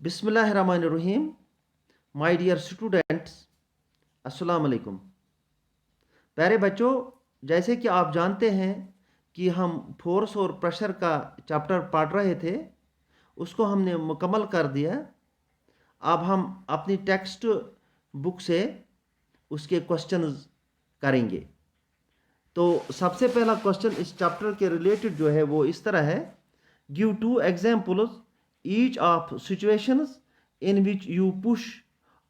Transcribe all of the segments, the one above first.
बिस्मिल्लाहिर्रहमानिर्रहीम। My dear students, अस्सलाम वालेकुम। प्यारे बच्चों, जैसे कि आप जानते हैं कि हम फोर्स और प्रेशर का चैप्टर पढ़ रहे थे, उसको हमने मुकम्मल कर दिया। अब हम अपनी टेक्स्ट बुक से उसके क्वेश्चंस करेंगे। तो सबसे पहला क्वेश्चन इस चैप्टर के रिलेटेड जो है वो इस तरह है: give two examples each of situations in which you push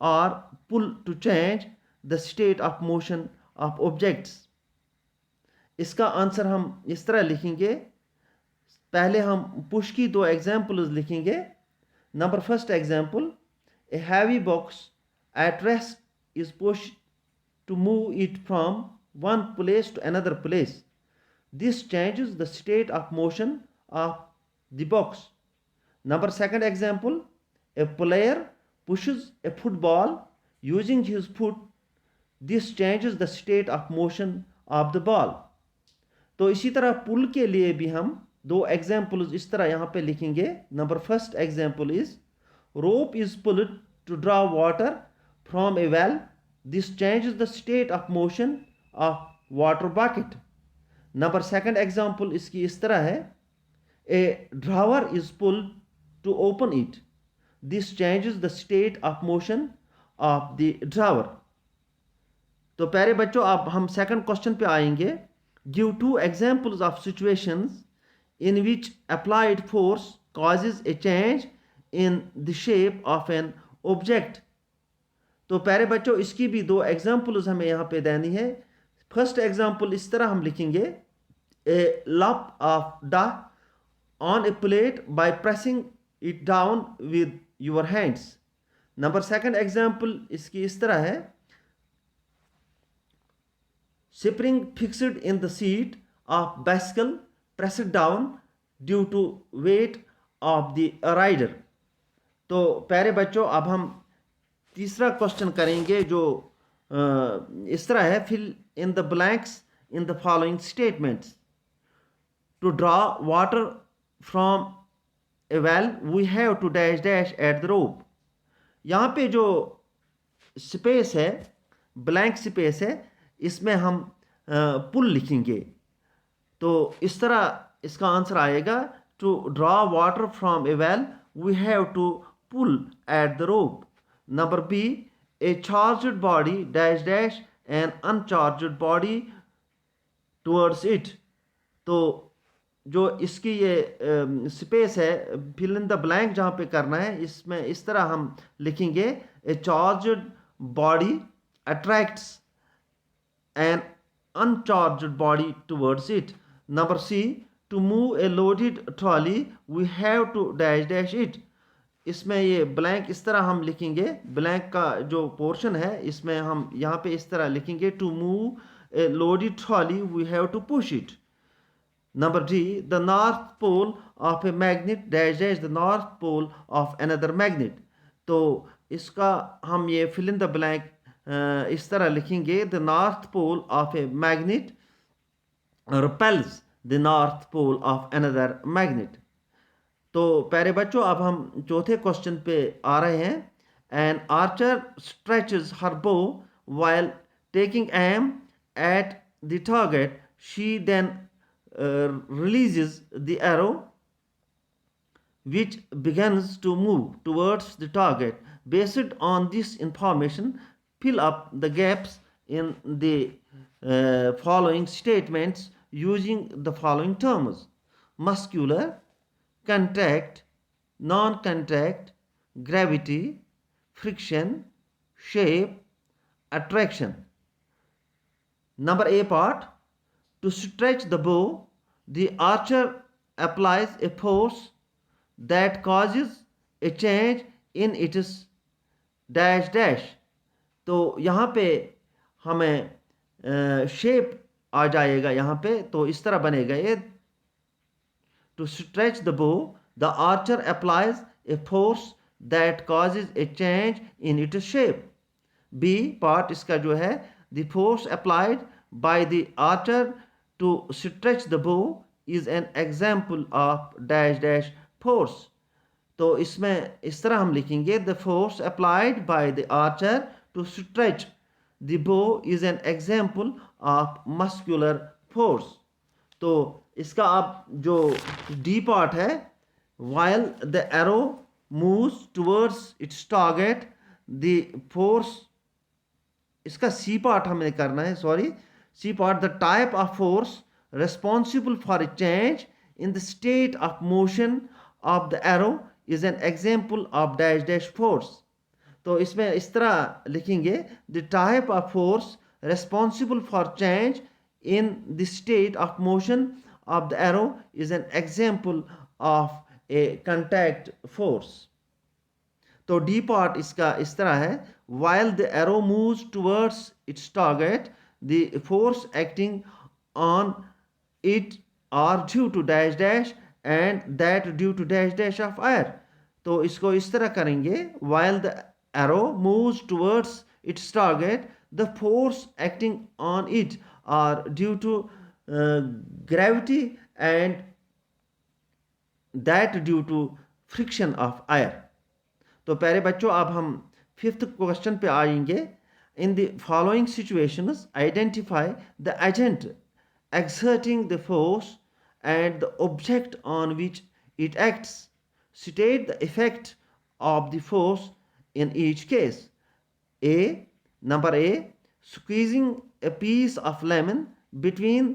or pull to change the state of motion of objects. इसका आंसर हम इस तरह लिखेंगे। पहले हम पुश की दो एग्जाम्पल्स लिखेंगे। Number first example: a heavy box at rest is push to move it from one place to another place. This changes the state of motion of the box. Number second example: a player pushes a football using his foot. This changes the state of motion of the ball. तो इसी तरह पुल के लिए भी हम दो examples इस तरह यहाँ पे लिखेंगे। Number first example is: rope is pulled to draw water from a well. This changes the state of motion of water bucket. Number second example इसकी इस तरह है: a drawer is pulled to open it. This changes the state of motion of the drawer. तो प्यारे बच्चों, अब हम second question पे आएंगे। Give two examples of situations in which applied force causes a change in the shape of an object. तो प्यारे बच्चों, इसकी भी दो एग्जाम्पल्स हमें यहाँ पे देनी है। फर्स्ट एग्जाम्पल इस तरह हम लिखेंगे: a lump of dust on a plate by pressing it down with your hands. Number second example इसकी इस तरह है: spring fixed in the seat of bicycle pressed down due to weight of the rider. तो प्यारे बच्चों, अब हम तीसरा क्वेश्चन करेंगे जो इस तरह है: fill in the blanks in the following statements. To draw water from a well we have to dash dash at the rope. यहाँ पे जो स्पेस है, ब्लैंक स्पेस है, इसमें हम पुल लिखेंगे। तो इस तरह इसका आंसर आएगा: to draw water from a well we have to pull at the rope. Number B: a charged body dash dash an uncharged body towards it. तो जो इसकी ये स्पेस है, फिल इन द ब्लैंक जहाँ पे करना है, इसमें इस तरह हम लिखेंगे: a charged body attracts an uncharged body towards it. Number C: to move a loaded trolley we have to dash dash it. इसमें ये ब्लैंक इस तरह हम लिखेंगे। ब्लैंक का जो पोर्शन है, इसमें हम यहाँ पे इस तरह लिखेंगे: to move a loaded trolley we have to push it. Number D: the north pole of a magnet dash dash the north pole of another magnet. तो इसका हम ये फिल इन द ब्लैंक इस तरह लिखेंगे: the north pole of a magnet repels the north pole of another magnet. तो प्यारे बच्चों, अब हम चौथे क्वेश्चन पे आ रहे हैं। N Archer stretches her bow while taking aim at the target, she then releases the arrow which begins to move towards the target. Based on this information, fill up the gaps in the following statements using the following terms: muscular, contact, non-contact, gravity, friction, shape, attraction. Number A part: to stretch the bow, the archer applies a force that causes a change in its dash dash. तो यहाँ पे हमें shape आ जाएगा यहाँ पे। तो इस तरह बनेगा ये: to stretch the bow, the archer applies a force that causes a change in its shape. B part इसका जो है: the force applied by the archer to stretch the bow is an example of dash dash force. तो इसमें इस तरह हम लिखेंगे, the force applied by the archer to stretch the bow is an example of muscular force. तो इसका आप जो डी पार्ट है, while the arrow moves towards its target the force, इसका सी पार्ट हमें करना है, sorry, C part, the type of force responsible for a change in the state of motion of the arrow is an example of dash dash force। तो इसमें इस तरह लिखेंगे, the type of force responsible for change in the state of motion of the arrow is an example of a contact force। तो D part इसका इस तरह है, while the arrow moves towards its target the force acting on it are due to dash dash and that due to dash dash of air। तो इसको इस तरह करेंगे, while the arrow moves towards its target the force acting on it are due to gravity and that due to friction of air। तो प्यारे बच्चों, अब हम 5th क्वेश्चन पे आएंगे। इन the following situations identify the agent exerting the force and the object on which it acts, state the effect of the force in each case। Number A, squeezing a piece of lemon between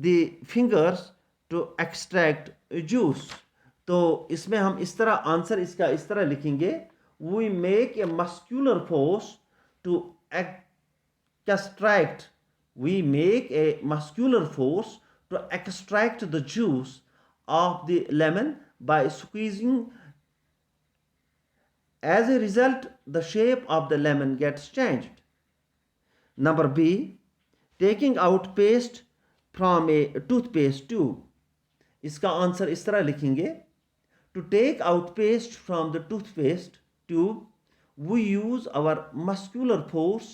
the fingers to extract juice। तो इसमें हम इस तरह answer इसका इस तरह लिखेंगे, we make a muscular force to extract, we make a muscular force to extract the juice of the lemon by squeezing. As a result, the shape of the lemon gets changed। Number B, taking out paste from a toothpaste tube। इसका answer इस तरह लिखेंगे, to take out paste from the toothpaste tube, we use our muscular force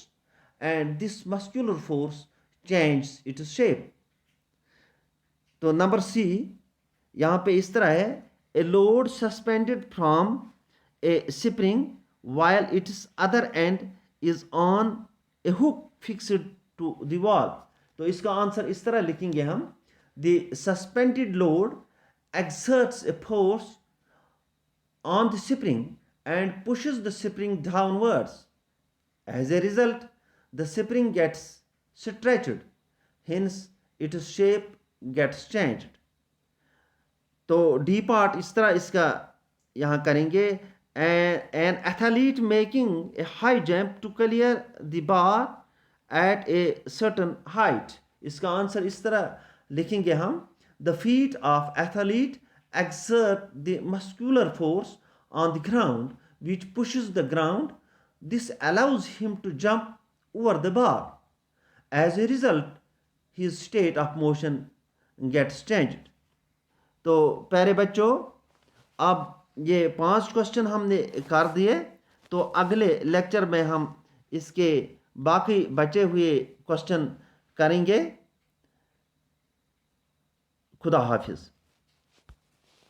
and this muscular force changes its shape। तो number C यहाँ पे इस तरह है, a load suspended from a spring while its other end is on a hook fixed to the wall। तो इसका answer इस तरह लिखेंगे हम, the suspended load exerts a force on the spring and pushes the spring downwards। As a result, the spring gets stretched, hence its shape gets changed। तो D part इस तरह इसका यहाँ करेंगे, an athlete making a high jump to clear the bar at a certain height। इसका answer इस तरह लिखेंगे हम, the feet of athlete exert the muscular force on the ground which pushes the ground, this allows him to jump over the bar। As a result, his state of motion gets changed। तो प्यारे बच्चों, अब ये 5 question हमने कर दिए, तो अगले लेक्चर में हम इसके बाकी बचे हुए क्वेश्चन करेंगे। खुदा हाफिज़।